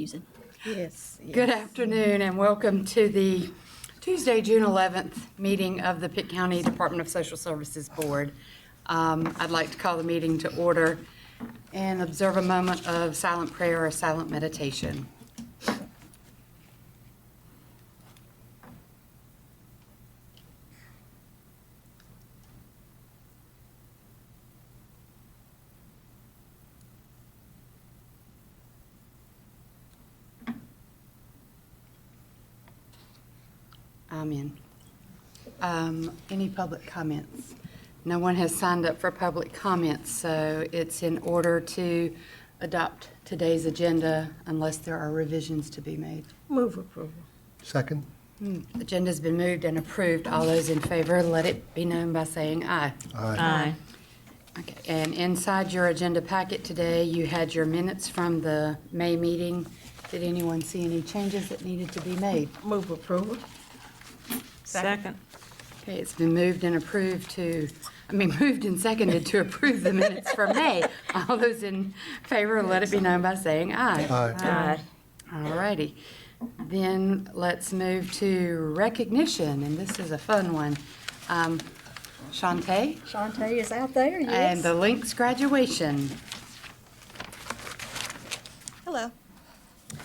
confusing. Yes. Good afternoon and welcome to the Tuesday, June 11th meeting of the Pitt County Department of Social Services Board. I'd like to call the meeting to order and observe a moment of silent prayer or silent meditation. Amen. Any public comments? No one has signed up for public comments, so it's in order to adopt today's agenda unless there are revisions to be made. Move approval. Second. Agenda's been moved and approved. All those in favor, let it be known by saying aye. Aye. Okay, and inside your agenda packet today, you had your minutes from the May meeting. Did anyone see any changes that needed to be made? Move approval. Second. Okay, it's been moved and moved and seconded to approve the minutes for May. All those in favor, let it be known by saying aye. Aye. All righty. Then let's move to recognition, and this is a fun one. Shantae Shantae is out there, yes. and the Lynx graduation. Hello.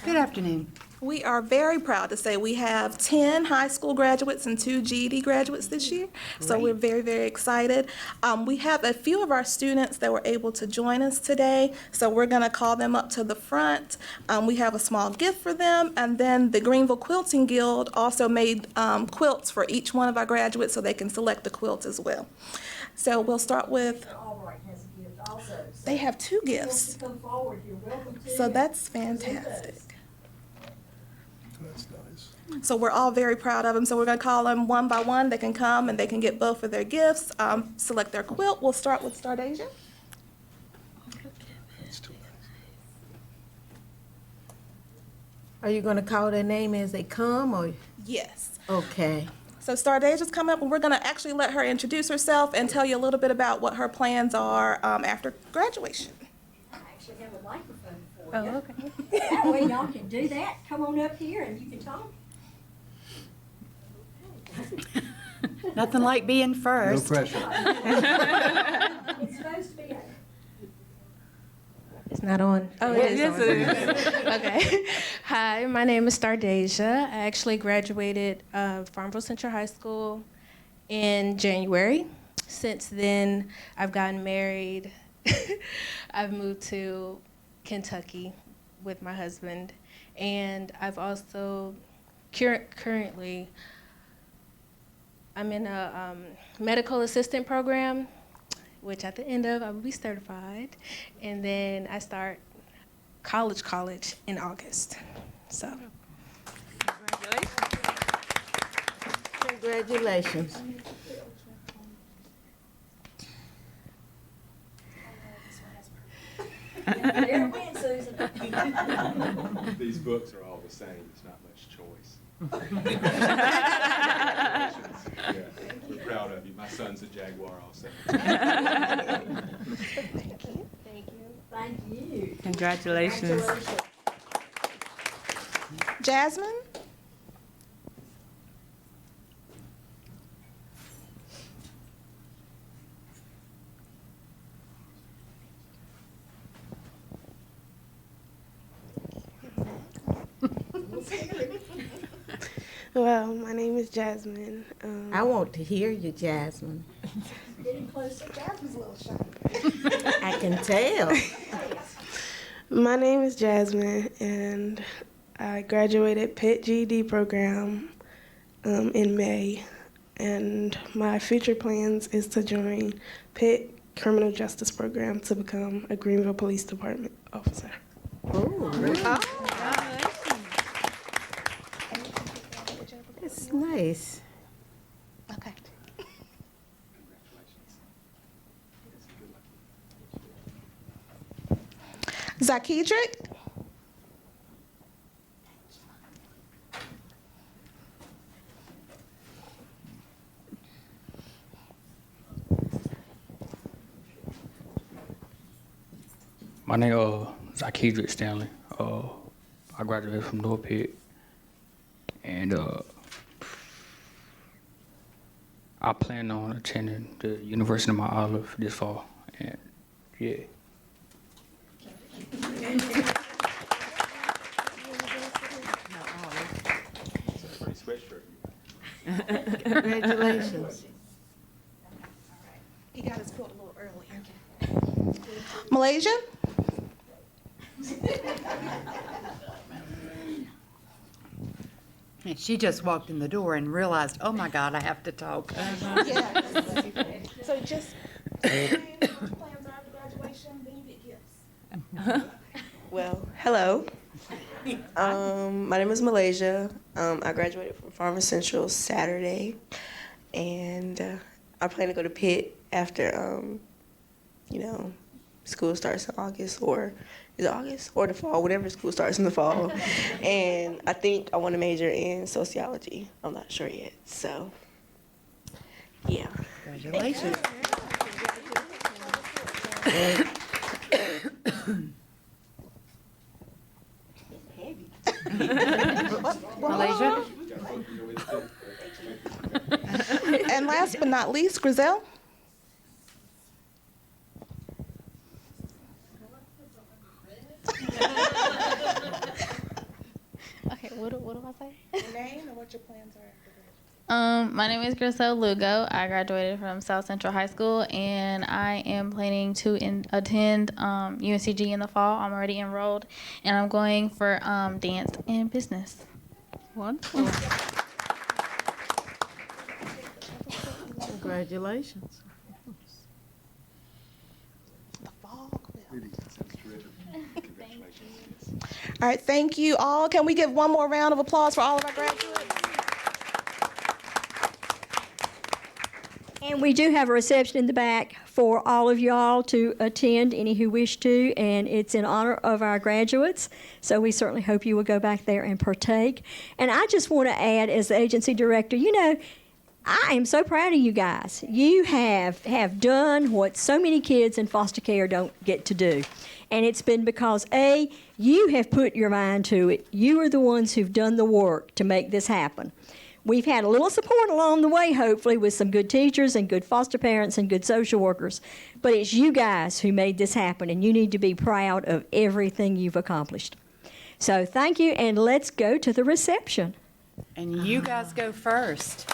Good afternoon. We are very proud to say we have 10 high school graduates and 2 GED graduates this year. So we're very, very excited. We have a few of our students that were able to join us today. So we're going to call them up to the front. We have a small gift for them. And then the Greenville Quilting Guild also made quilts for each one of our graduates so they can select a quilt as well. So we'll start with, Albright has a gift also. So they have 2 if you want gifts. to come forward, you're welcome to. So that's Present fantastic. those. That's nice. So we're all very proud of them. So we're going to call them one by one. They can come and they can get both of their gifts, select their quilt. We'll start with Stardasia. That's too nice. Are you going to call their name as they come, or? Yes. Okay. So Stardasia's come up, and we're going to actually let her introduce herself and tell you a little bit about what her plans are after graduation. I actually have a microphone for Oh, you. okay. That way y'all can do that. Come on up here and you can talk. Nothing like being No first. pressure. It's supposed to be a It's not on. Oh, it is on. Okay. Hi, my name is Stardasia. I actually graduated Farmville Central High School in January. Since then, I've gotten married. I've moved to Kentucky with my husband, and I've also currently I'm in a medical assistant program, which at the end of I will be certified, and then I start college in August. So. Congratulations. There it went, Susan. These books are all the same, it's not much choice. Yeah, we're proud of you. My son's a Jaguar also. Thank you. Thank you. Congratulations. Jasmine? Well, my name is Jasmine. I want to hear you, Jasmine. Getting closer. Jasmine's a little shy. I can tell. My name is Jasmine, and I graduated Pitt GED program in May. And my future plans is to join Pitt Criminal Justice Program to become a Greenville Police Department officer. It's nice. Okay. Zakedrick? My name is Zakedrick Stanley. I graduated from North Pitt, and I plan on attending the University of Mount Olive this fall. And yeah. It's a pretty sweatshirt. Congratulations. He got his coat a little early. Malaysia? And she just walked in the door and realized, oh my God, I have to talk. Yes. So just plans after graduation, then you get gifts. Well, hello. My name is Malaysia. I graduated from Farmer Central Saturday, and I plan to go to Pitt after, school starts in August, or is it August or the fall? Whatever school starts in the fall. And I think I want to major in sociology. I'm not sure yet. So, yeah. Congratulations. Malaysia? And last but not least, Grizel. Okay, what do I say? Your name and what your plans are after graduation. My name is Grisel Lugo. I graduated from South Central High School, and I am planning to attend UNCG in the fall. I'm already enrolled, and I'm going for dance and business. Wonderful. Congratulations. The fall quill. Sounds terrific. Congratulations. All right, thank you all. Can we give one more round of applause for all of our graduates? And we do have a reception in the back for all of y'all to attend, any who wish to, and it's in honor of our graduates. So we certainly hope you will go back there and partake. And I just want to add, as the agency director, I am so proud of you guys. You have done what so many kids in foster care don't get to do. And it's been because, A, you have put your mind to it. You are the ones who've done the work to make this happen. We've had a little support along the way, hopefully, with some good teachers and good foster parents and good social workers. But it's you guys who made this happen, and you need to be proud of everything you've accomplished. So thank you, and let's go to the reception. And you guys go first.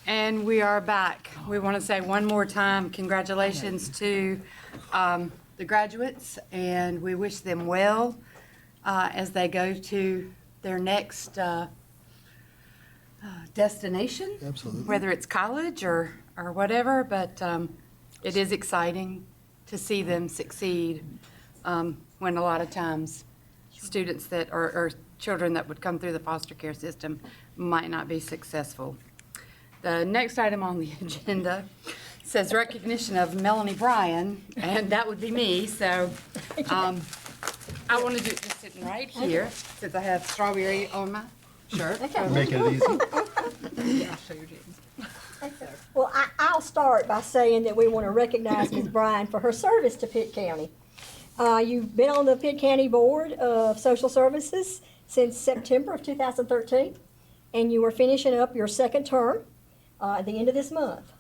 And we are back. We want to say one more time, congratulations to the graduates, and we wish them well as they go to their next destination. Absolutely. Whether it's college or whatever, but it is exciting to see them succeed when a lot of times students that or children that would come through the foster care system might not be successful. The next item on the agenda says recognition of Melonie Bryan, and that would be me. So I want to do it just sitting right here since I have strawberry on my shirt. Making it easy. Yeah, I'll show your jeans. Well, I'll start by saying that we want to recognize Ms. Bryan for her service to Pitt County. You've been on the Pitt County Board of Social Services since September of 2013, and you are finishing up your second term at the end of this month.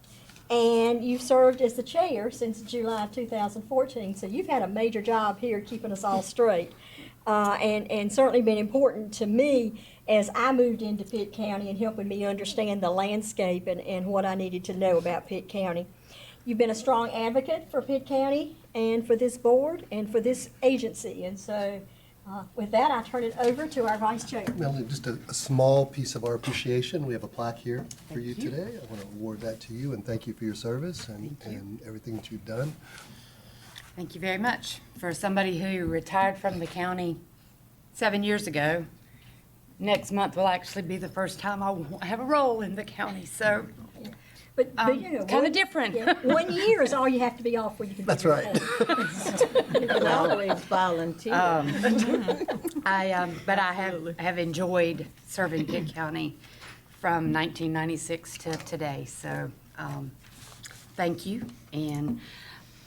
And you've served as the chair since July of 2014, so you've had a major job here keeping us all straight, and certainly been important to me as I moved into Pitt County and helping me understand the landscape and what I needed to know about Pitt County. You've been a strong advocate for Pitt County and for this board and for this agency, and so with that, I turn it over to our vice chair. Melanie, just a small piece of our appreciation. We have a plaque here for you today. I want to award that to you and thank you for your service and everything that you've done. Thank you very much. For somebody who retired from the county 7 years ago, next month will actually be the first time I won't have a role in the county, so But you know, kind of different. Yeah, 1 year is all you have to be off where you can. That's right. You can always volunteer. But I have enjoyed serving Pitt County from 1996 to today, so thank you. And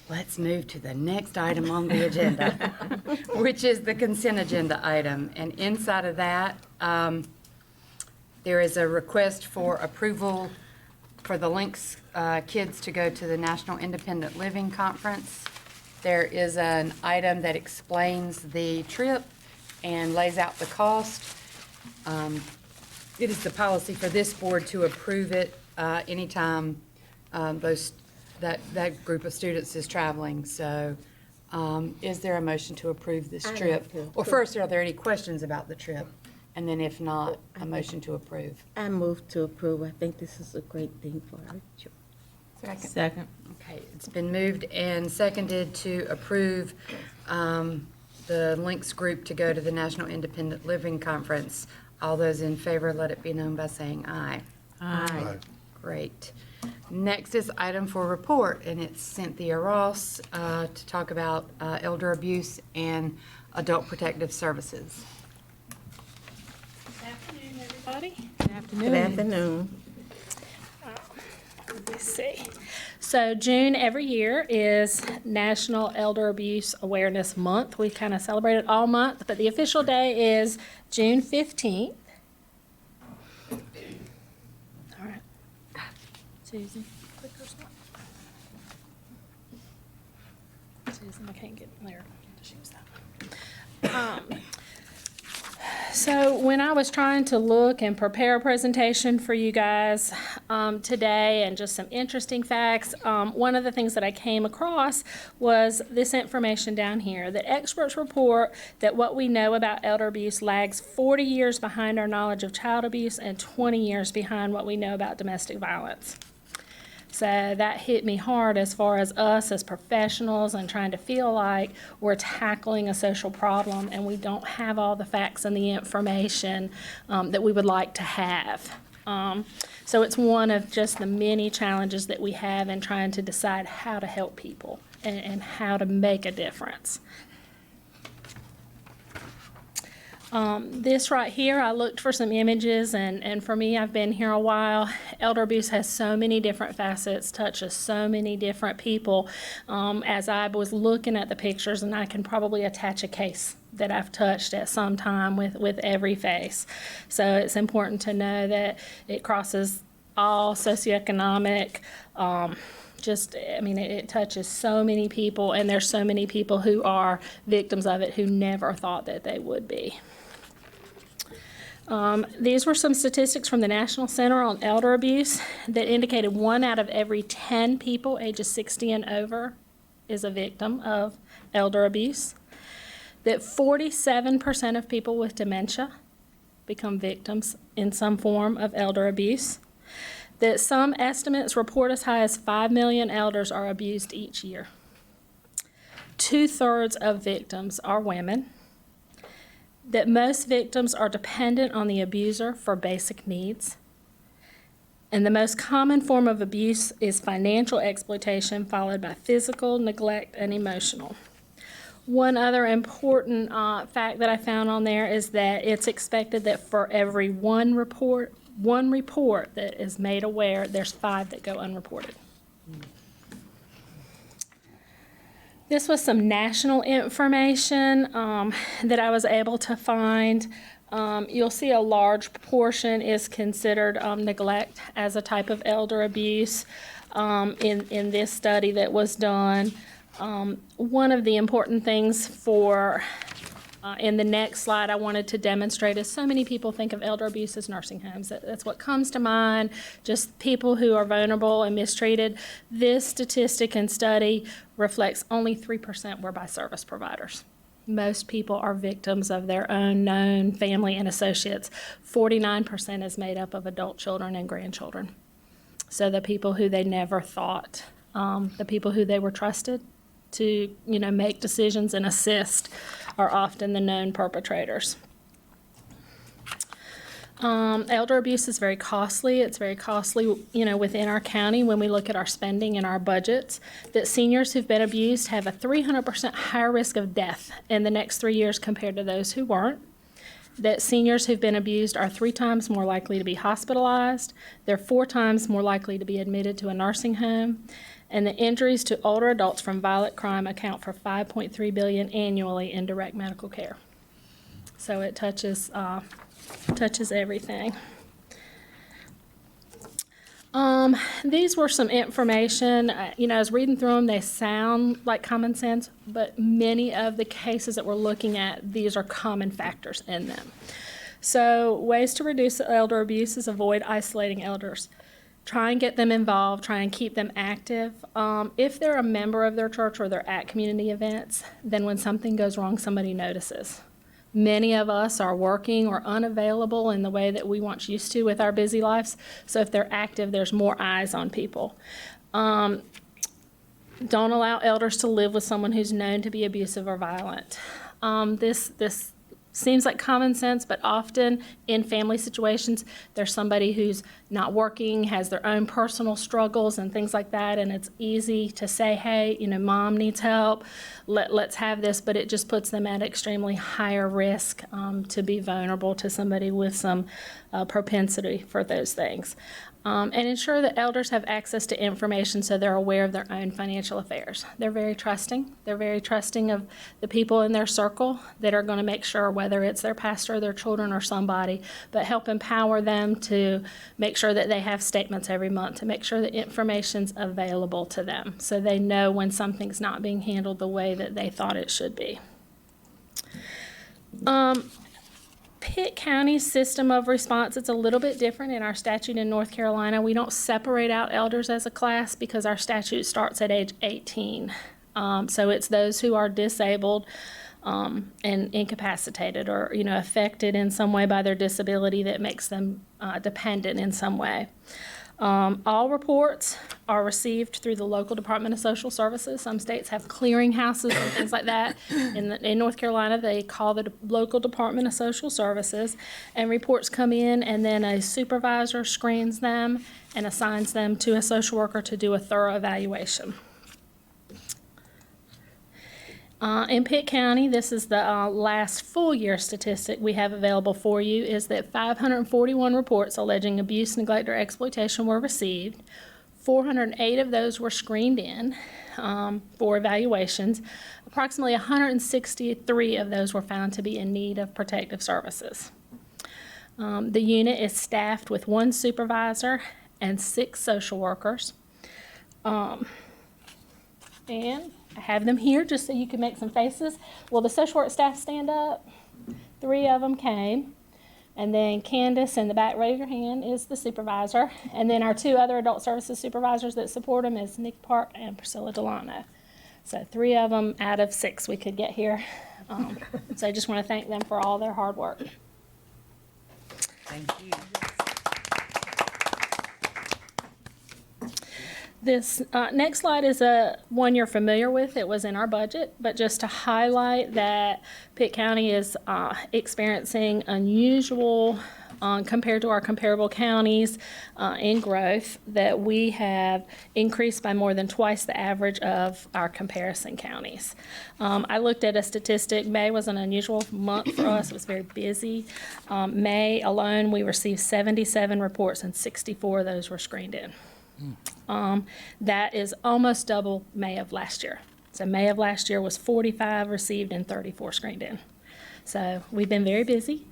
let's move to the next item on the agenda, which is the consent agenda item. And inside of that, there is a request for approval for the Lynx kids to go to the National Independent Living Conference. There is an item that explains the trip and lays out the cost. It is the policy for this board to approve it anytime that group of students is traveling. So is there a motion to approve this trip? Or first, are there any questions about the trip? And then if not, a motion to approve. I move to approve. I think this is a great thing for our children. Second. Okay, it's been moved and seconded to approve the Lynx group to go to the National Independent Living Conference. All those in favor, let it be known by saying aye. Aye. Great. Next is item for report, and it's Cynthia Ross to talk about elder abuse and adult protective services. Good afternoon. Good afternoon. Let's see. So June every year is National Elder Abuse Awareness Month. We kind of celebrate it all month, but the official day is June 15th. All right. Susan, click her slide. Susan, I can't get there. Just use that one. So when I was trying to look and prepare a presentation for you guys today and just some interesting facts, one of the things that I came across was this information down here, that experts report that what we know about elder abuse lags 40 years behind our knowledge of child abuse and 20 years behind what we know about domestic violence. So that hit me hard as far as us as professionals and trying to feel like we're tackling a social problem and we don't have all the facts and the information that we would like to have. So it's one of just the many challenges that we have in trying to decide how to help people and how to make a difference. This right here, I looked for some images, and for me, I've been here a while. Elder abuse has so many different facets, touches so many different people. As I was looking at the pictures, and I can probably attach a case that I've touched at some time with every face. So it's important to know that it crosses all socioeconomic, it touches so many people, and there's so many people who are victims of it who never thought that they would be. These were some statistics from the National Center on Elder Abuse that indicated 1 out of every 10 people ages 60 and over is a victim of elder abuse, that 47% of people with dementia become victims in some form of elder abuse, that some estimates report as high as 5 million elders are abused each year. 2/3 of victims are women, that most victims are dependent on the abuser for basic needs, and the most common form of abuse is financial exploitation, followed by physical, neglect, and emotional. One other important fact that I found on there is that it's expected that for every one report that is made aware, there's 5 that go unreported. This was some national information that I was able to find. You'll see a large portion is considered neglect as a type of elder abuse in this study that was done. One of the important things for in the next slide I wanted to demonstrate is so many people think of elder abuse as nursing homes. That's what comes to mind, just people who are vulnerable and mistreated. This statistic and study reflects only 3% were by service providers. Most people are victims of their own known family and associates. 49% is made up of adult children and grandchildren. So the people who they never thought, the people who they were trusted to, make decisions and assist are often the known perpetrators. Elder abuse is very costly. It's very costly, within our county when we look at our spending and our budgets, that seniors who've been abused have a 300% higher risk of death in the next 3 years compared to those who weren't. That seniors who've been abused are 3 times more likely to be hospitalized. They're 4 times more likely to be admitted to a nursing home. And the injuries to older adults from violent crime account for $5.3 billion annually in direct medical care. So it touches everything. These were some information. I was reading through them. They sound like common sense, but many of the cases that we're looking at, these are common factors in them. So ways to reduce elder abuse is avoid isolating elders. Try and get them involved, try and keep them active. If they're a member of their church or they're at community events, then when something goes wrong, somebody notices. Many of us are working or unavailable in the way that we once used to with our busy lives. So if they're active, there's more eyes on people. Don't allow elders to live with someone who's known to be abusive or violent. This seems like common sense, but often in family situations, there's somebody who's not working, has their own personal struggles and things like that, and it's easy to say, hey, mom needs help, let's have this, but it just puts them at extremely higher risk to be vulnerable to somebody with some propensity for those things. And ensure that elders have access to information so they're aware of their own financial affairs. They're very trusting. They're very trusting of the people in their circle that are going to make sure, whether it's their pastor, their children, or somebody, but help empower them to make sure that they have statements every month, to make sure that information's available to them so they know when something's not being handled the way that they thought it should be. Pitt County's system of response, it's a little bit different in our statute in North Carolina. We don't separate out elders as a class because our statute starts at age 18. So it's those who are disabled and incapacitated or, affected in some way by their disability that makes them dependent in some way. All reports are received through the local Department of Social Services. Some states have clearinghouses and things like that. In North Carolina, they call the local Department of Social Services, and reports come in, and then a supervisor screens them and assigns them to a social worker to do a thorough evaluation. In Pitt County, this is the last full year statistic we have available for you, is that 541 reports alleging abuse, neglect, or exploitation were received. 408 of those were screened in for evaluations. Approximately 163 of those were found to be in need of protective services. The unit is staffed with 1 supervisor and 6 social workers. And I have them here just so you can make some faces. Will the social work staff stand up? 3 of them came. And then Candace in the back, raise your hand, is the supervisor. And then our 2 other adult services supervisors that support them is Nick Park and Priscilla Delano. So 3 of them out of 6 we could get here. So I just want to thank them for all their hard work. Thank you. This next slide is one you're familiar with. It was in our budget, but just to highlight that Pitt County is experiencing unusual, compared to our comparable counties, in growth, that we have increased by more than twice the average of our comparison counties. I looked at a statistic. May was an unusual month for us. It was very busy. May alone, we received 77 reports and 64 of those were screened in. That is almost double May of last year. So May of last year was 45 received and 34 screened in. So we've been very busy.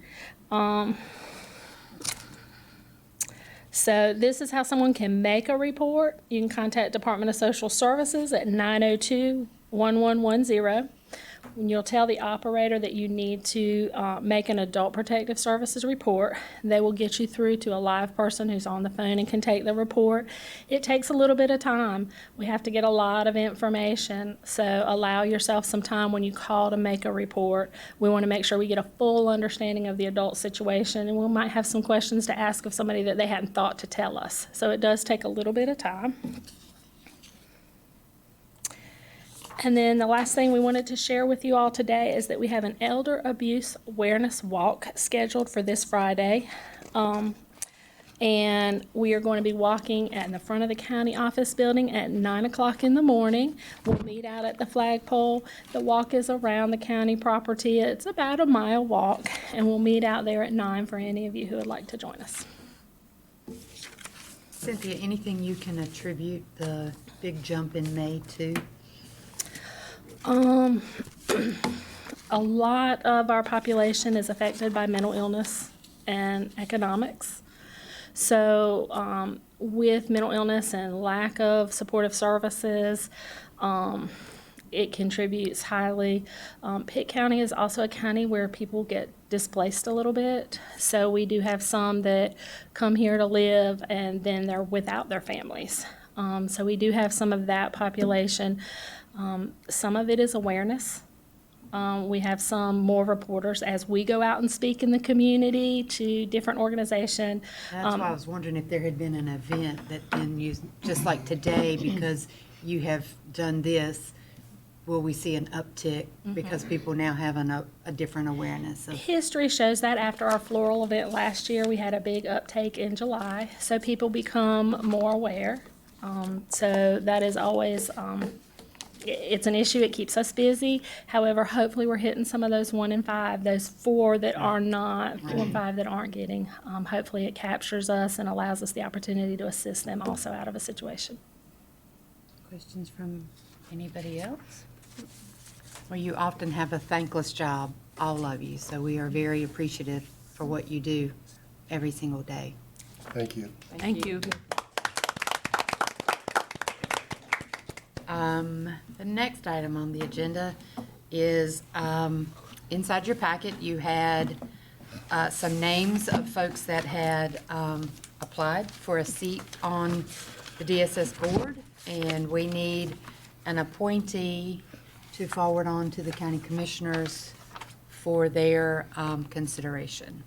So this is how someone can make a report. You can contact Department of Social Services at 902-1110. And you'll tell the operator that you need to make an Adult Protective Services report. They will get you through to a live person who's on the phone and can take the report. It takes a little bit of time. We have to get a lot of information, so allow yourself some time when you call to make a report. We want to make sure we get a full understanding of the adult situation, and we might have some questions to ask of somebody that they hadn't thought to tell us. So it does take a little bit of time. And then the last thing we wanted to share with you all today is that we have an elder abuse awareness walk scheduled for this Friday. And we are going to be walking at the front of the county office building at 9 o'clock in the morning. We'll meet out at the flagpole. The walk is around the county property. It's about a mile walk, and we'll meet out there at 9 for any of you who would like to join us. Cynthia, anything you can attribute the big jump in May to? A lot of our population is affected by mental illness and economics. So with mental illness and lack of supportive services, it contributes highly. Pitt County is also a county where people get displaced a little bit. So we do have some that come here to live and then they're without their families. So we do have some of that population. Some of it is awareness. We have some more reporters as we go out and speak in the community to different organizations. That's why I was wondering if there had been an event that been used, just like today, because you have done this, will we see an uptick because people now have a different awareness? History shows that after our floral event last year, we had a big uptake in July. So people become more aware. So that is always... it's an issue. It keeps us busy. However, hopefully we're hitting some of those 1 in 5, those 4 that are not, 4 and 5 that aren't getting. Hopefully it captures us and allows us the opportunity to assist them also out of a situation. Questions from anybody else? Well, you often have a thankless job, all of you, so we are very appreciative for what you do every single day. Thank you. Thank you. The next item on the agenda is, inside your packet, you had some names of folks that had applied for a seat on the DSS board, and we need an appointee to forward on to the county commissioners for their consideration.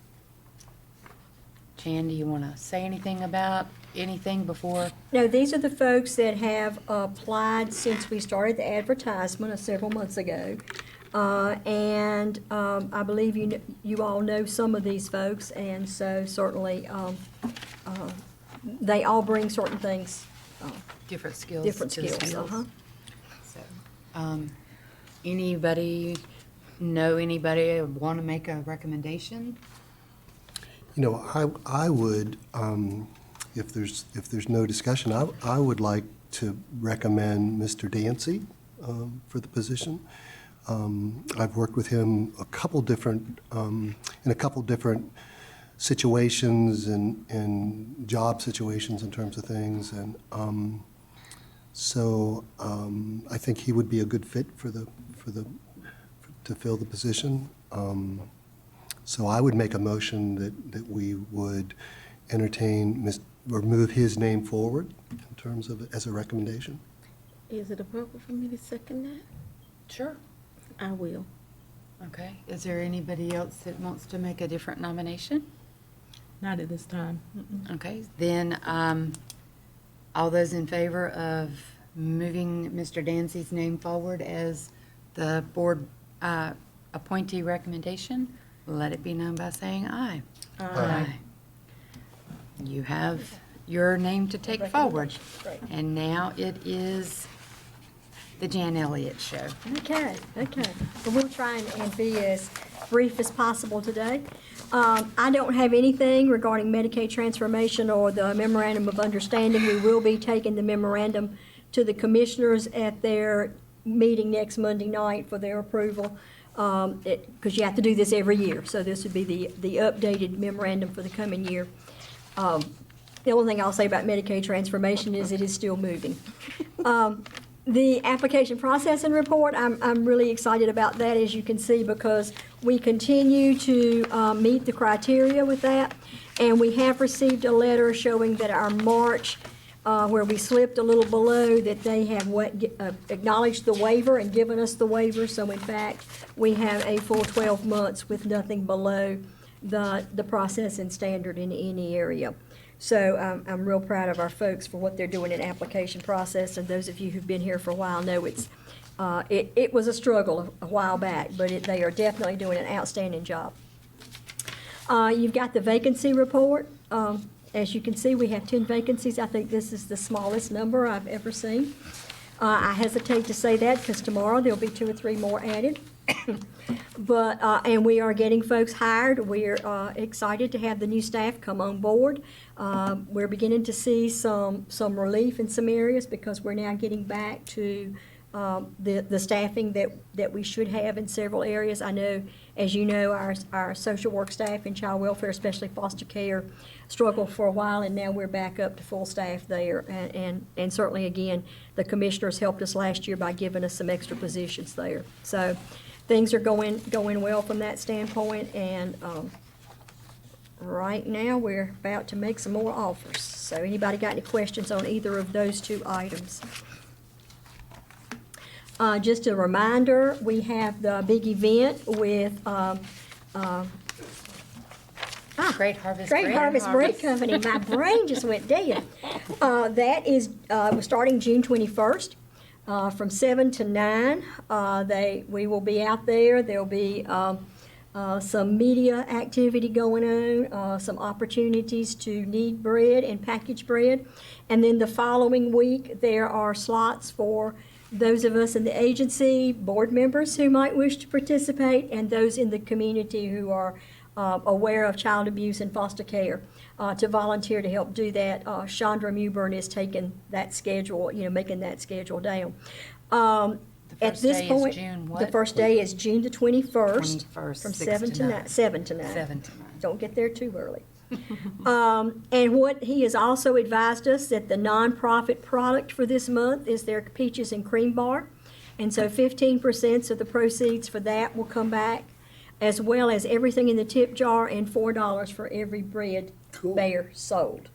Jan, do you want to say anything about anything before? No, these are the folks that have applied since we started the advertisement several months ago. And I believe you all know some of these folks, and so certainly they all bring certain things. Different skills. Different to the skills, skills. So, anybody know anybody want to make a recommendation? You know, I would, if there's no discussion, I would like to recommend Mr. Dancy for the position. I've worked with him in a couple different situations and job situations in terms of things, and so I think he would be a good fit to fill the position. So I would make a motion that we would entertain, or move his name forward in terms of, as a recommendation. Is it appropriate for me to second that? Sure. I will. Okay. Is there anybody else that wants to make a different nomination? Not at this time. Okay, then, all those in favor of moving Mr. Dancy's name forward as the board appointee recommendation, let it be known by saying aye. Aye. You have your name to take forward. Great. And now it is the Jan Elliott Show. Okay. Well, we'll try and be as brief as possible today. I don't have anything regarding Medicaid transformation or the memorandum of understanding. We will be taking the memorandum to the commissioners at their meeting next Monday night for their approval, because you have to do this every year. So this would be the updated memorandum for the coming year. The only thing I'll say about Medicaid transformation is it is still moving. The application processing report, I'm really excited about that, as you can see, because we continue to meet the criteria with that. And we have received a letter showing that our March, where we slipped a little below, that they have acknowledged the waiver and given us the waiver. So in fact, we have a full 12 months with nothing below the processing standard in any area. So I'm real proud of our folks for what they're doing in application process, and those of you who've been here for a while know it was a struggle a while back, but they are definitely doing an outstanding job. You've got the vacancy report. As you can see, we have 10 vacancies. I think this is the smallest number I've ever seen. I hesitate to say that because tomorrow there'll be 2 or 3 more added. But, and we are getting folks hired. We're excited to have the new staff come on board. We're beginning to see some relief in some areas because we're now getting back to the staffing that we should have in several areas. I know, as you know, our social work staff and child welfare, especially foster care, struggled for a while, and now we're back up to full staff there. And certainly, again, the commissioners helped us last year by giving us some extra positions there. So things are going well from that standpoint, and right now we're about to make some more offers. So anybody got any questions on either of those 2 items? Just a reminder, we have the big event with Great Harvest Great Bread. Harvest Bread Company. My brain just went dead. That is, we're starting June 21st. From 7 to 9, we will be out there. There'll be some media activity going on, some opportunities to knead bread and package bread. And then the following week, there are slots for those of us in the agency, board members who might wish to participate, and those in the community who are aware of child abuse and foster care to volunteer to help do that. Chandra Mewburn is taking that schedule, making that schedule down. At this point, the first day is June the 21st, from 7 to 9. 7 to 9. Don't get there too early. And what he has also advised us that the nonprofit product for this month is their peaches and cream bar. And so 15% of the proceeds for that will come back, as well as everything in the tip jar, and $4 for every bread bear sold.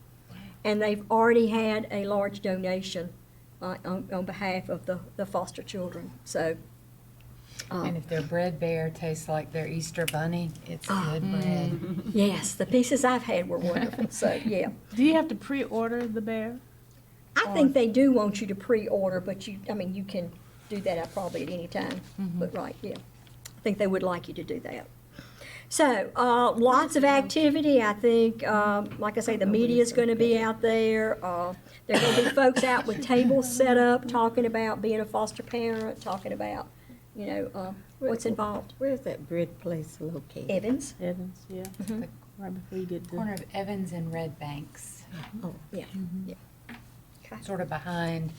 And they've already had a large donation on behalf of the foster children. So, And if their bread bear tastes like their Easter bunny, it's good bread. Yes, the pieces I've had were wonderful. So, yeah. Do you have to pre-order the bear? I think they do want you to pre-order, but you can do that probably at any time. But right, yeah. I think they would like you to do that. So, lots of activity. I think, like I say, the media's going to be out there. There are going to be folks out with tables set up, talking about being a foster parent, talking about, what's involved. Where's that bread place located? Evans. Evans, yeah. Right before you get to. Corner of Evans and Red Banks. Oh, yeah, yeah. Sort of behind,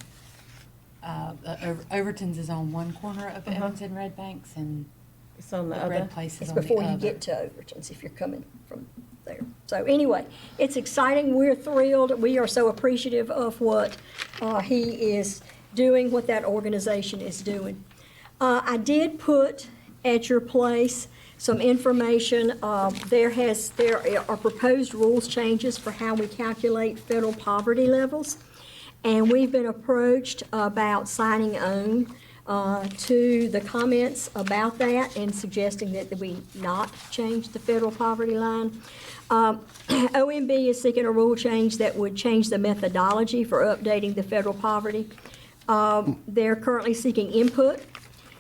Overton's is on one corner of Evans and Red Banks, and it's on the Bread other. Place is It's on the before you other. get to Overton's, if you're coming from there. So anyway, it's exciting. We're thrilled. We are so appreciative of what he is doing, what that organization is doing. I did put at your place some information. There are proposed rules changes for how we calculate federal poverty levels. And we've been approached about signing on to the comments about that and suggesting that we not change the federal poverty line. OMB is seeking a rule change that would change the methodology for updating the federal poverty. They're currently seeking input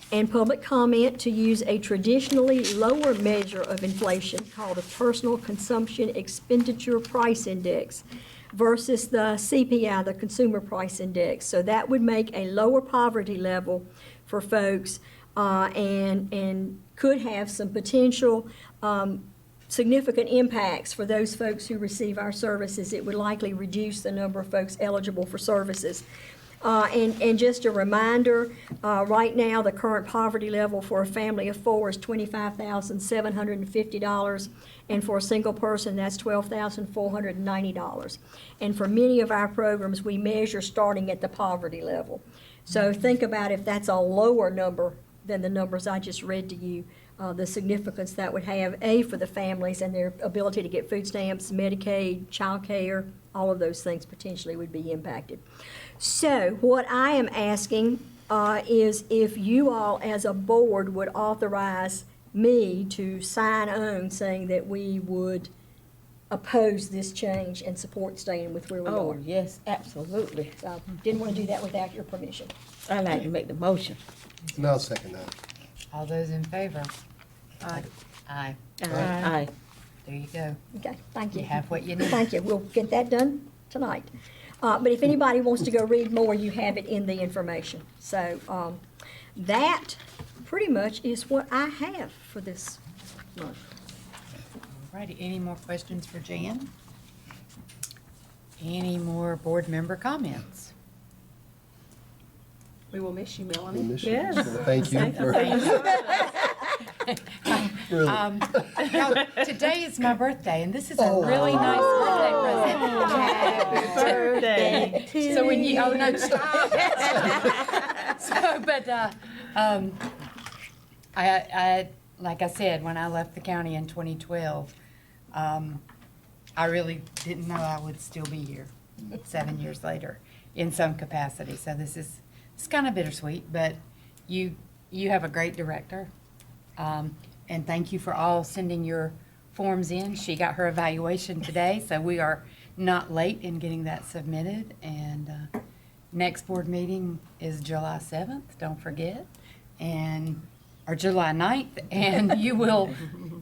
and public comment to use a traditionally lower measure of inflation called a Personal Consumption Expenditure Price Index versus the CPI, the Consumer Price Index. So that would make a lower poverty level for folks and could have some potential significant impacts for those folks who receive our services. It would likely reduce the number of folks eligible for services. And just a reminder, right now, the current poverty level for a family of 4 is $25,750, and for a single person, that's $12,490. And for many of our programs, we measure starting at the poverty level. So think about if that's a lower number than the numbers I just read to you, the significance that would have, A, for the families and their ability to get food stamps, Medicaid, child care, all of those things potentially would be impacted. So what I am asking is if you all as a board would authorize me to sign on saying that we would oppose this change and support staying with where we Oh, are. yes, absolutely. So I didn't want to do that without your permission. I'd like to make the motion. And I'll second that. All those in favor? Aye. Aye. Aye. There you go. Okay, thank you. You have what you need. Thank you. We'll get that done tonight. But if anybody wants to go read more, you have it in the information. So that pretty much is what I have for this month. All righty, any more questions for Jan? Any more board member comments? We will miss you, Melonie. We miss you. Yes. So thank you for. Really. Now, today is my birthday, and this is a really nice birthday present. Happy birthday. So when you, oh no, stop. So, but, I, like I said, when I left the county in 2012, I really didn't know I would still be here 7 years later in some capacity. So it's kind of bittersweet, but you have a great director. And thank you for all sending your forms in. She got her evaluation today, so we are not late in getting that submitted. And next board meeting is July 7th, don't forget, or July 9th, and you will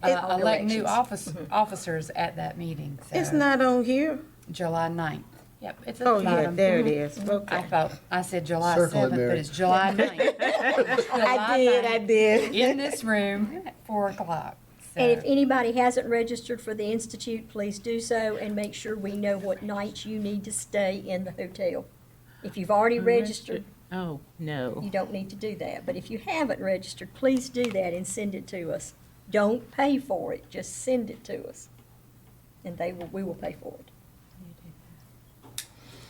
elect new officers at that meeting. So It's not on here. July 9th. Yep, it's at Oh, the yeah, bottom. there it is. Okay. I said July Circle it, 7th, Mary. but it's July 9th. I did. In this room at 4 o'clock. And if anybody hasn't registered for the Institute, please do so and make sure we know what nights you need to stay in the hotel. If you've already registered, Oh, no. you don't need to do that. But if you haven't registered, please do that and send it to us. Don't pay for it, just send it to us. And we will pay for it.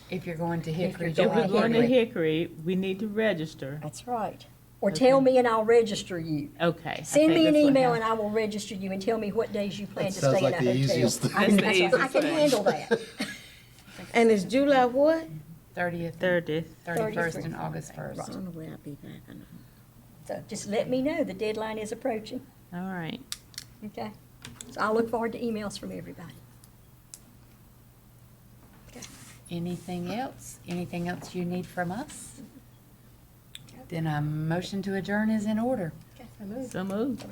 If you're going to Hickory, If you're If we're July going to 9th. Hickory, we need to register. That's right. Or tell me and I'll register you. Okay. I Send think me an that's what email happened. and I will register you and tell me what days you plan That to sounds stay in like a the hotel. easiest thing. That's the That's right. I easiest can thing. handle that. And it's July what? 30th, 30th. 31st, and August 1st. I don't know where I'll be back. I know. So just let me know. The deadline is approaching. All right. Okay. So I'll look forward to emails from everybody. Anything else? Anything else you need from us? Then a motion to adjourn is in order. So moved.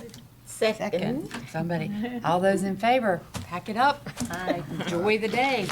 Second. Somebody. All those in favor, pack it up. Enjoy the day.